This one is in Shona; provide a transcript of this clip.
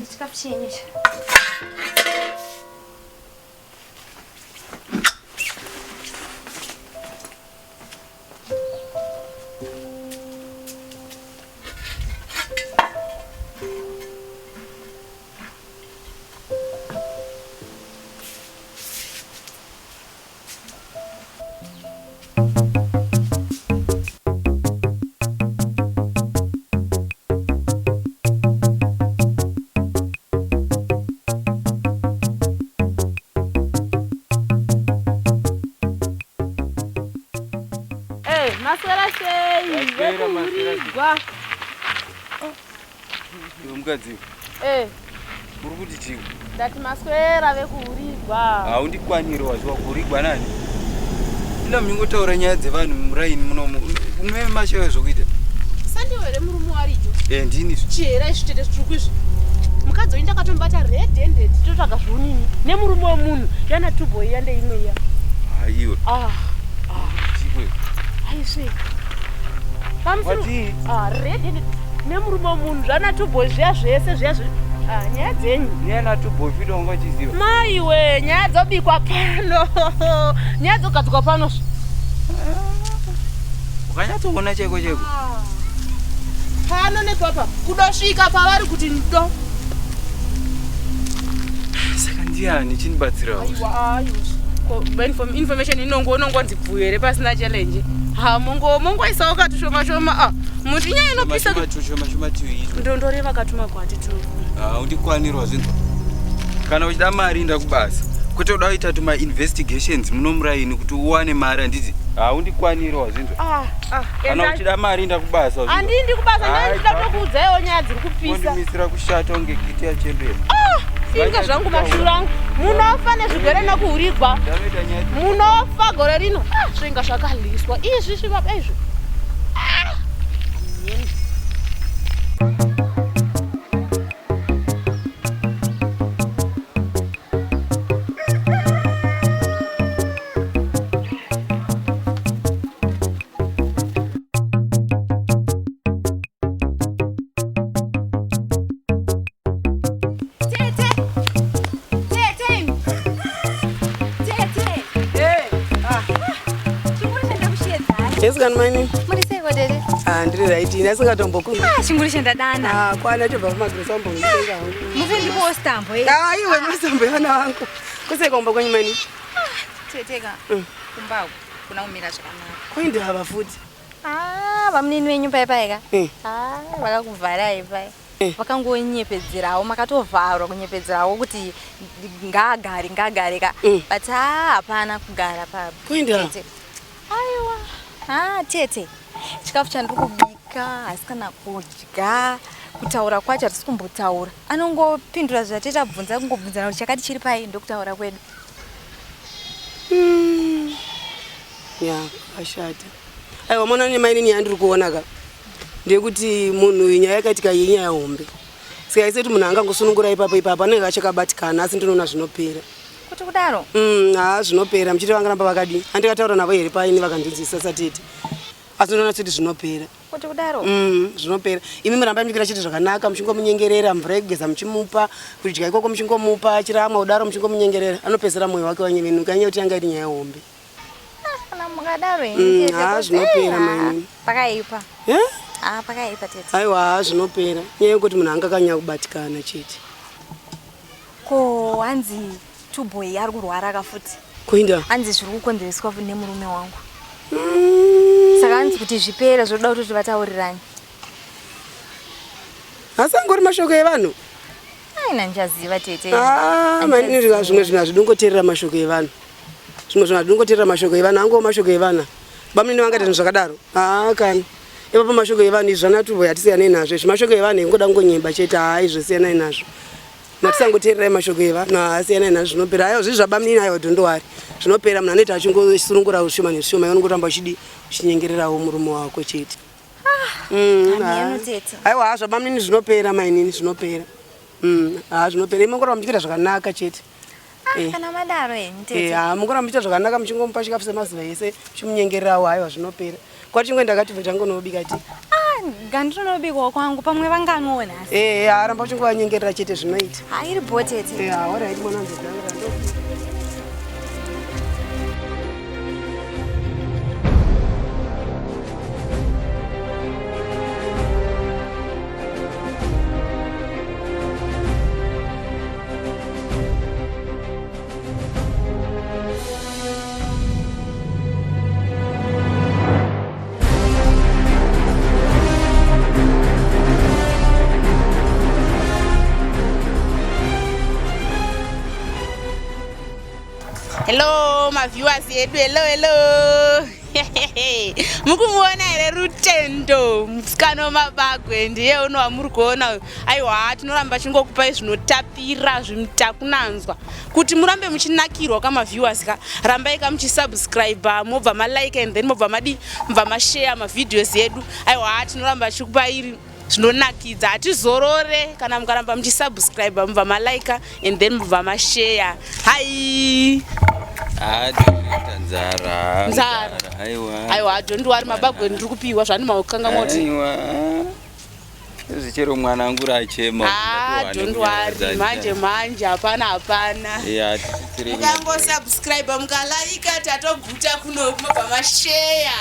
kuti chikafu chenyu ichi. Maswera sei, vekuurirwa. Mukadzi. Uri kuti chii? Ndati maswera vekuurirwa. Haundikwaniri wazva kuurirwa nani? Ina mungotaura nyaya dzevanhu muraini munomu. Une mashayo zvokuita. Sandiwe here murume warijo. Ndini. Chihera izvitete zvitsvuku izvi. Mukadzi wenyu ndakatombata red handed totsvaga zvounini. Nemurume womunhu yana tubo iya ndeimwe iya. Haiwa. Chikwe. Aiswe. Red handed nemurume womunhu zvana tubo zviya zvese zviya nyaya dzenyu. Niyana tubo fito ungachiziva. Maiwe, nyaya dzobikwa pano. Nyaya dzogadzikwa pano. Ukanyatsoona cheko cheko. Pano nepapa kudosvika pavari kuti ndo. Saka ndiani chinibatsirawo? Aiwa. Information inongonzi bvuyere pasina challenge. Mongoisawo kati shoma. Muti nyaya inopisa shoma tiwiito. Ndondoreva katuma kwati tu. Undikwanirwa zvinhu. Kana uchida mari inda kubasa. Kwete uda kuita tuma investigations munomuraini kuti uwane mari handiti. Undikwanirwa zvinhu. Kana uchida mari inda kubasa. Handindi kubasa, ndinoda kukuudzaiwo nyaya dziri kupisa. Undimisira kushata unge kiti yachembera. Inga zvangu mashurangu. Munofa nezvigere nekuurigwa. Munofa gore rino. Zvinga zvakaliswa. Izvi zvibaba izvi. Yes, can my name? Muri sei kodere? Ndiri right ina singatomboku. Chinguri chendadana. Kwana chobva kumagrosambo nditenga. Muvendi postambo eh. Iwe mustambo yana wangu. Kusekomba kwenyu mani? Teteka. Kumbao kuna umira zvakanaka. Kuenda hava futi. Vamunini wenyu paipaika. Vakakuvharai pai. Vakangonyepedzerawo makatovharwa kunyepedzerawo kuti ngagare ka. But hapana kugara papo. Kuenda. Aiwa. Tete. Chikafu chandiri kubika hasi kana kudya. Kutaura kwacho hatisi kumbotaura. Anongopindura zvatete abvunza kungobvunzana kuti chakati chiri pai ndokutaura kwedu. Ashata. Aiwa mwana nemaini yandiri kuona ka. Ndekuti munhu nyaya yakaitika yenyaya hombe. Saka iseti munhu angangosunungura ipapo anenge achakabatikana asi ndinoona zvinopera. Kuti kudaro? Zvinopera muchiti vangaramba vakadi. Handikataura navo here paini vakandinzwisa satete. Asi ndinoona kuti zvinopera. Kuti kudaro? Zvinopera. Imi muramba muchita chiti zvakanaka muchingomunyengerera mvura yekugeza muchimupa kudya ikoko muchingomupa achiramwa kudaro muchingomunyengerera anopedzera mwoyo wake wanyevenuka nyaya kuti yanga iri nyaya hombe. Kana mukadaro zvinopera maini. Pakaipa. Pakaipa tete. Aiwa zvinopera. Nyaya yekuti munhu angakanya kubatikana chete. Ko hanzi tuboy ari kurwara akafuti. Kuinda. Hanzi zviri kukonzereswa nemurume wangu. Saka hanzi kuti zvipera zvoda kuti vataurirane. Asi angori mashoko evanhu. Aina njaziva tete. Maini zvimwe zvinhu hazvidongoteerera mashoko evanhu. Zvimwe zvinhu hazvidongoteerera mashoko evanhu angowo mashoko evanhu. Bamuni vangati zvinhu zvakadaro. Kana. Ipapo mashoko evanhu izvi zvana tuboy hatisiyane nazvo. Mashoko evanhu ingoda kungonyemba chete zvosiyana nazvo. Natisangoteerera mashoko evanhu asiyana nazvo zvinopera. Aiwa zvizvi zvabamuni nayo dhondowari. Zvinopera munhu anoita achingosurungura ushoma nezvishoma iwe unongotamba uchinyengererawo murume wako chete. Aiwa zvabamuni zvinopera mainini zvinopera. Zvinopera imongora muchita zvakanaka chete. Kana madaro tete. Mungora muchita zvakanaka muchingomupa chikafu semazuva ese chimunyengererawo aiwa zvinopera. Kwati chingwe ndakati bva changonobika ti. gandinobikwa kwangu pamwe vanganona. Aramba uchingowanyengerera chete zvinoita. Iri bhotete. Alright mwanangu danga. Hello, my viewers yedu. Hello. Mukumuona here Rutendo musikano mabagwe ndiye uno wamuri kuona. Aiwa tinoramba chingokupai zvinotapira zvimutakunanzwa kuti murambe muchinakirwa kama viewers ka rambai muchisubscribe mobva malike and then mobva mashare ma videos yedu. Aiwa tinoramba chikupai zvinonakidza hatizorore kana mukaramba muchisubscribe mubva malike and then mubva mashare. Hai nzara aiwa don't worry mabagwe ndiri kupiwa zvani maukanga moti zvichero mwana wangu rachema don't worry manje hapana mukangosubscribe mukalike tatoguta kuno mubva mashare.